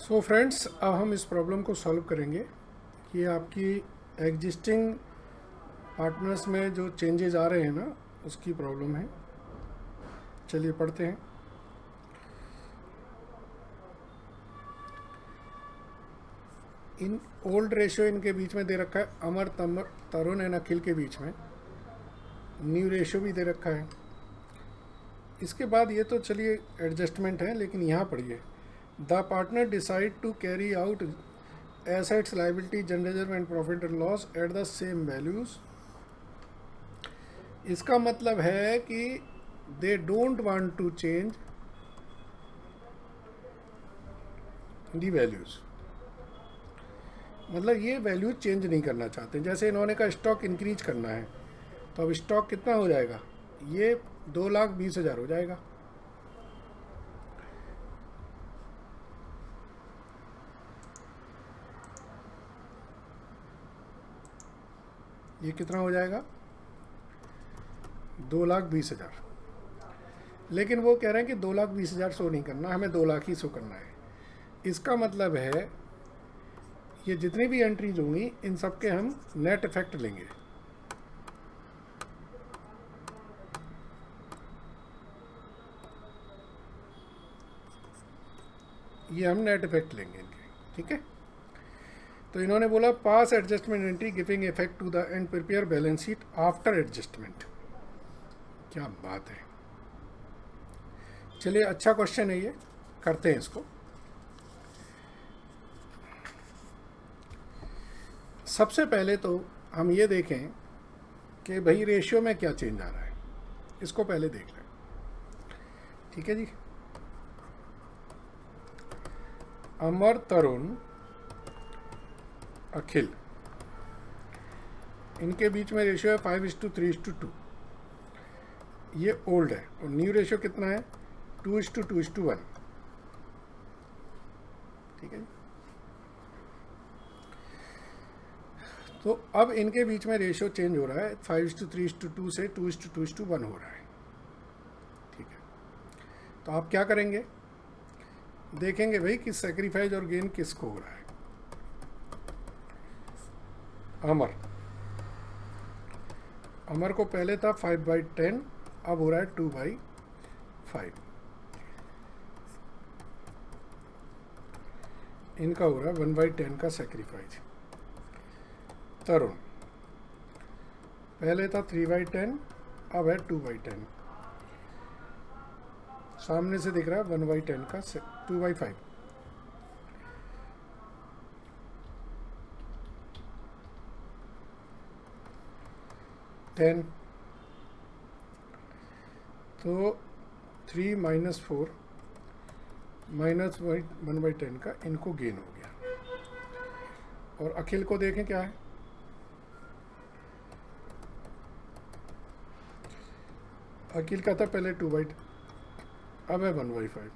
So friends, अब हम इस प्रॉब्लम को सॉल्व करेंगे। ये आपकी एग्जिस्टिंग पार्टनर्स में जो चेंजेस आ रहे हैं ना, उसकी प्रॉब्लम है। चलिए पढ़ते हैं। इन ओल्ड रेशियो इनके बीच में दे रखा है, अमर तरुण एंड अखिल के बीच में। न्यू रेशियो भी दे रखा है। इसके बाद ये तो चलिए एडजस्टमेंट है, लेकिन यहाँ पढ़िए। The partner decide to carry out assets, liability, general reserve and profit and loss at the same values। इसका मतलब है कि they don't want to change the values। मतलब ये वैल्यू चेंज नहीं करना चाहते। जैसे इन्होंने का स्टॉक इंक्रीज करना है, तो अब स्टॉक कितना हो जाएगा? ये 2,20,000 हो जाएगा। ये कितना हो जाएगा? 2,20,000। लेकिन वो कह रहे हैं कि 2,20,000 शो नहीं करना, हमें 2 लाख ही शो करना है। इसका मतलब है ये जितनी भी एंट्रीज होंगी, इन सब के हम नेट इफेक्ट लेंगे। ये हम नेट इफेक्ट लेंगे इनके, ठीक है। तो इन्होंने बोला pass adjustment entry giving effect to the end prepare balance sheet after adjustment. क्या बात है। चलिए, अच्छा क्वेश्चन है ये, करते हैं इसको। सबसे पहले तो हम ये देखें कि भाई रेशियो में क्या चेंज आ रहा है, इसको पहले देख लें। ठीक है जी। अमर, तरुण, अखिल, इनके बीच में रेशियो है 5:3:2। ये ओल्ड है। और न्यू रेशियो कितना है? 2:2:1। ठीक है। तो अब इनके बीच में रेशियो चेंज हो रहा है, 5:3:2 से 2:2:1 हो रहा है। ठीक है। तो आप क्या करेंगे? देखेंगे भाई कि सेक्रीफाइस और गेन किसको हो रहा है। अमर को पहले था 5/10, अब हो रहा है 2/5। इनका हो रहा है 1/10 का सेक्रीफाइस। तरुण पहले था 3/10, अब है 2/10। सामने से दिख रहा है 1/10 का 2/5। तो 3 - 4 -1/10 का इनको गेन हो गया। और अखिल को देखें क्या है। अखिल का था पहले 2/10, अब है 1/5।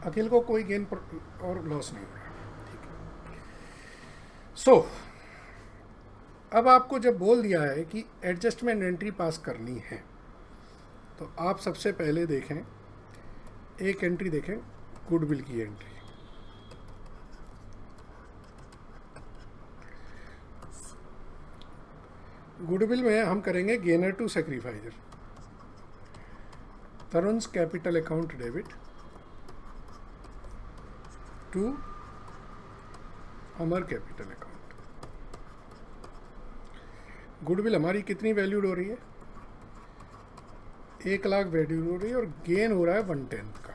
अखिल को कोई गेन और लॉस नहीं हो रहा। ठीक है। सो अब आपको जब बोल दिया है कि एडजस्टमेंट एंट्री पास करनी है, तो आप सबसे पहले देखें, एक एंट्री देखें, गुडविल की एंट्री। गुडविल में हम करेंगे gainer to sacrificer. Tarun's capital account debit to Amar capital account. Goodwill हमारी कितनी वैल्यूड हो रही है? 1 लाख वैल्यूड हो रही है, और गेन हो रहा है 1/10 का।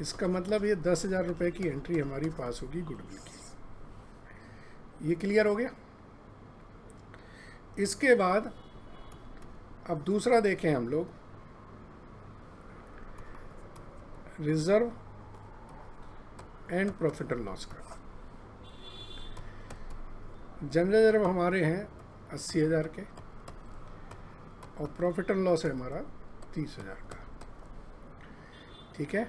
इसका मतलब ये 10,000 रुपये की एंट्री हमारी पास होगी गुडविल की। ये क्लियर हो गया। इसके बाद अब दूसरा देखें हम लोग, reserve and profit and loss का। जनरल रिजर्व हमारे हैं 80,000 के, और प्रॉफिट एंड लॉस है हमारा 30,000 का। ठीक है।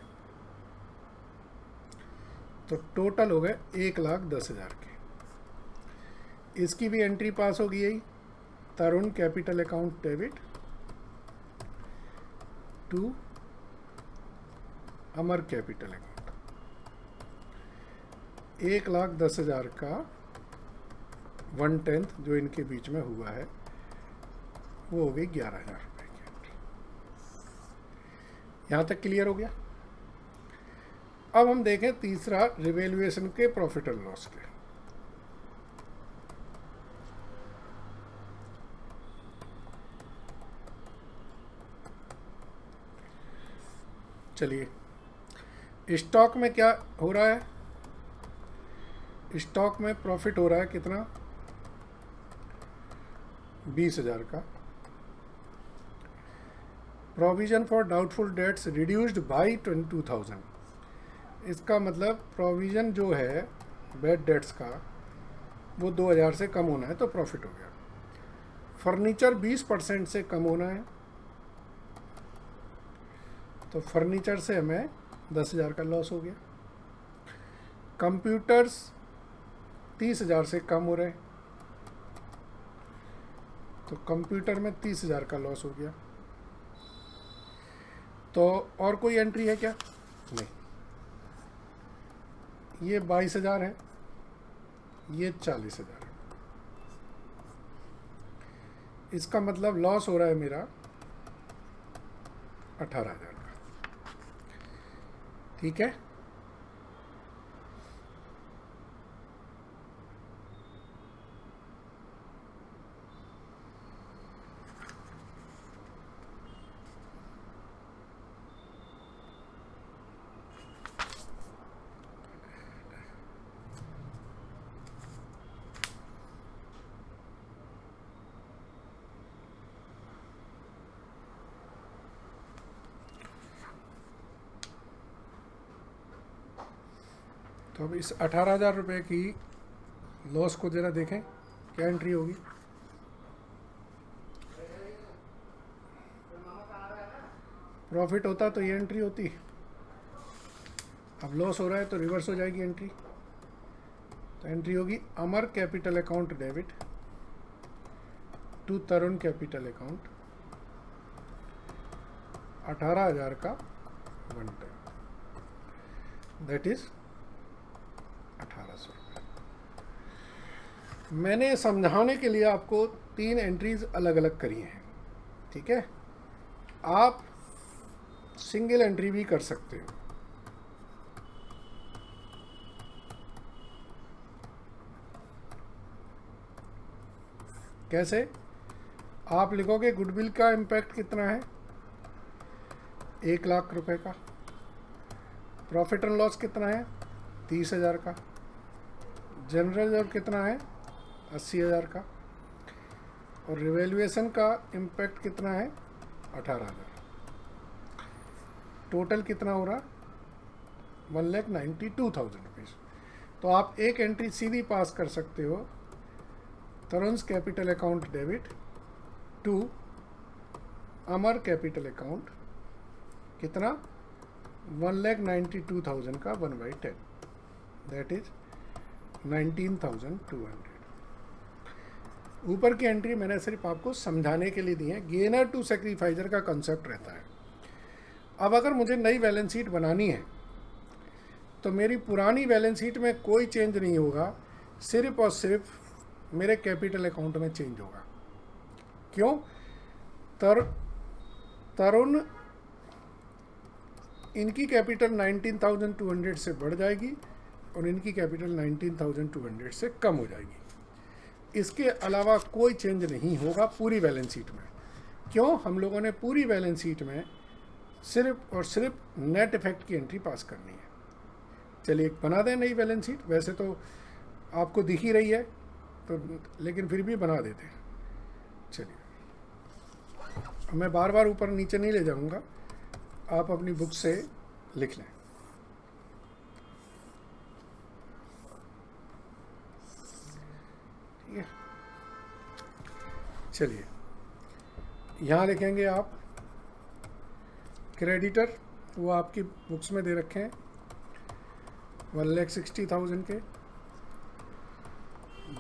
तो टोटल हो गए 1,10,000 के। इसकी भी एंट्री पास होगी यही, Tarun capital account debit to Amar capital account. 1,10,000 का 1/10 जो इनके बीच में हुआ है वो हो गई 11,000 रुपये की एंट्री। यहाँ तक क्लियर हो गया। अब हम देखें तीसरा रिवैल्यूएशन के प्रॉफिट एंड लॉस के। चलिए स्टॉक में क्या हो रहा है, स्टॉक में प्रॉफिट हो रहा है कितना, 20,000 का। Provision for doubtful debts reduced by 22,000। इसका मतलब प्रोविजन जो है बैड डेट्स का वो 2,000 से कम होना है तो प्रॉफिट हो गया। फर्नीचर 20% से कम होना है तो फर्नीचर से हमें 10,000 का लॉस हो गया। कंप्यूटर्स 30,000 से कम हो रहे हैं तो कंप्यूटर में 30,000 का लॉस हो गया। तो और कोई एंट्री है क्या? नहीं। ये 22,000 है, ये 40,000 है। इसका मतलब लॉस हो रहा है मेरा 18,000 का। ठीक है। तो अब इस 18,000 रुपये की लॉस को जरा देखें क्या एंट्री होगी। प्रॉफिट होता तो ये एंट्री होती, अब लॉस हो रहा है तो रिवर्स हो जाएगी एंट्री। तो एंट्री होगी Amar capital account debit to Tarun capital account 18,000 का 1/10, दैट इज 1,800 रुपये। मैंने समझाने के लिए आपको 3 एंट्रीज अलग अलग करी हैं। ठीक है, आप सिंगल एंट्री भी कर सकते हो। कैसे? आप लिखोगे गुडविल का इम्पैक्ट कितना है, 1,00,000 रुपए का। प्रॉफिट एंड लॉस कितना है, 30,000 का। जनरल रिजर्व कितना है, 80,000 का। और रिवैल्यूएशन का इम्पैक्ट कितना है, 18,000। टोटल कितना हो रहा, 1,92,000 रुपीज़। तो आप एक एंट्री सीधी पास कर सकते हो, Tarun capital account debit to Amar capital account कितना, 1,92,000 का 1/10, दैट इज 19,200। ऊपर की एंट्री मैंने सिर्फ आपको समझाने के लिए दी है। गेनर टू सेक्रीफाइजर का कंसेप्ट रहता है। अब अगर मुझे नई बैलेंस शीट बनानी है तो मेरी पुरानी बैलेंस शीट में कोई चेंज नहीं होगा, सिर्फ और सिर्फ मेरे कैपिटल अकाउंट में चेंज होगा। क्यों? तरुण इनकी कैपिटल 19,200 से बढ़ जाएगी और इनकी कैपिटल 19,200 से कम हो जाएगी। इसके अलावा कोई चेंज नहीं होगा पूरी बैलेंस शीट में। क्यों? हम लोगों ने पूरी बैलेंस शीट में सिर्फ और सिर्फ नेट इफेक्ट की एंट्री पास करनी है। चलिए बना दें नई बैलेंस शीट। वैसे तो आपको दिख ही रही है तो, लेकिन फिर भी बना देते हैं। चलिए, मैं बार बार ऊपर नीचे नहीं ले जाऊंगा, आप अपनी बुक से लिख लें। ठीक है, चलिए यहाँ लिखेंगे आप क्रेडिटर, वो आपकी बुक्स में दे रखे हैं 1,60,000 के।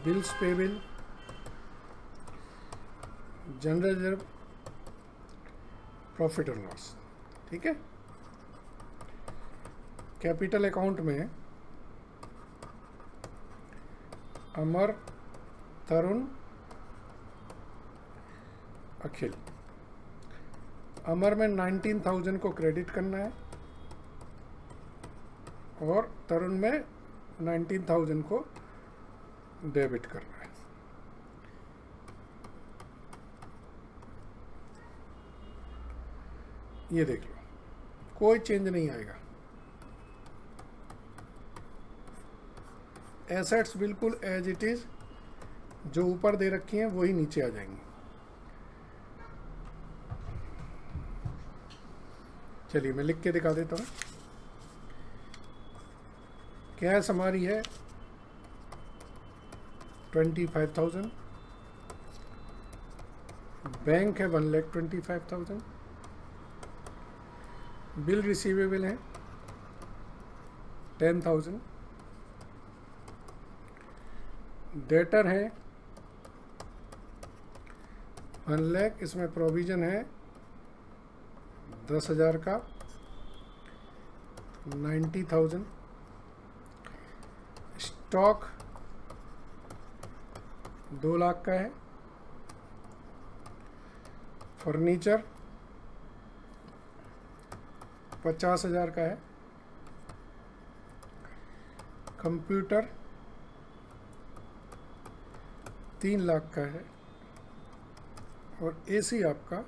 Bills payable, general reserve, profit और लॉस ठीक है। कैपिटल अकाउंट में अमर, तरुण, अखिल। अमर में 19,000 को क्रेडिट करना है और तरुण में 19,000 को डेबिट करना है। ये देख लो, कोई चेंज नहीं आएगा। एसेट्स बिल्कुल एज इट इज, जो ऊपर दे रखी हैं वही नीचे आ जाएंगी। चलिए मैं लिख के दिखा देता हूँ। कैश हमारी है 25,000, बैंक है 1,25,000, बिल रिसीवेबल है 10,000, डेटर है 1 लाख, इसमें प्रोविजन है 10,000 का 90,000, स्टॉक 2 लाख का है, फर्नीचर 50,000 का है, कंप्यूटर 3 लाख का है और एसी आपका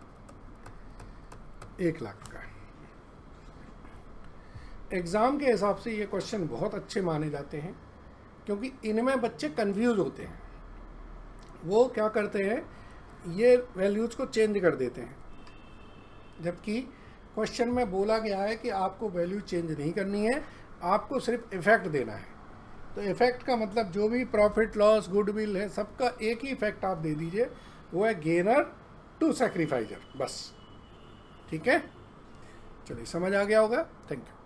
1 लाख का है। एग्ज़ाम के हिसाब से ये क्वेश्चन बहुत अच्छे माने जाते हैं क्योंकि इनमें बच्चे कंफ्यूज होते हैं। वो क्या करते हैं, ये वैल्यूज़ को चेंज कर देते हैं, जबकि क्वेश्चन में बोला गया है कि आपको वैल्यू चेंज नहीं करनी है, आपको सिर्फ इफेक्ट देना है। तो इफेक्ट का मतलब जो भी प्रॉफिट लॉस गुडविल है सबका एक ही इफेक्ट आप दे दीजिए, वो है गेनर टू सैक्रिफाइजर, बस। ठीक है, चलिए समझ आ गया होगा। Thank you.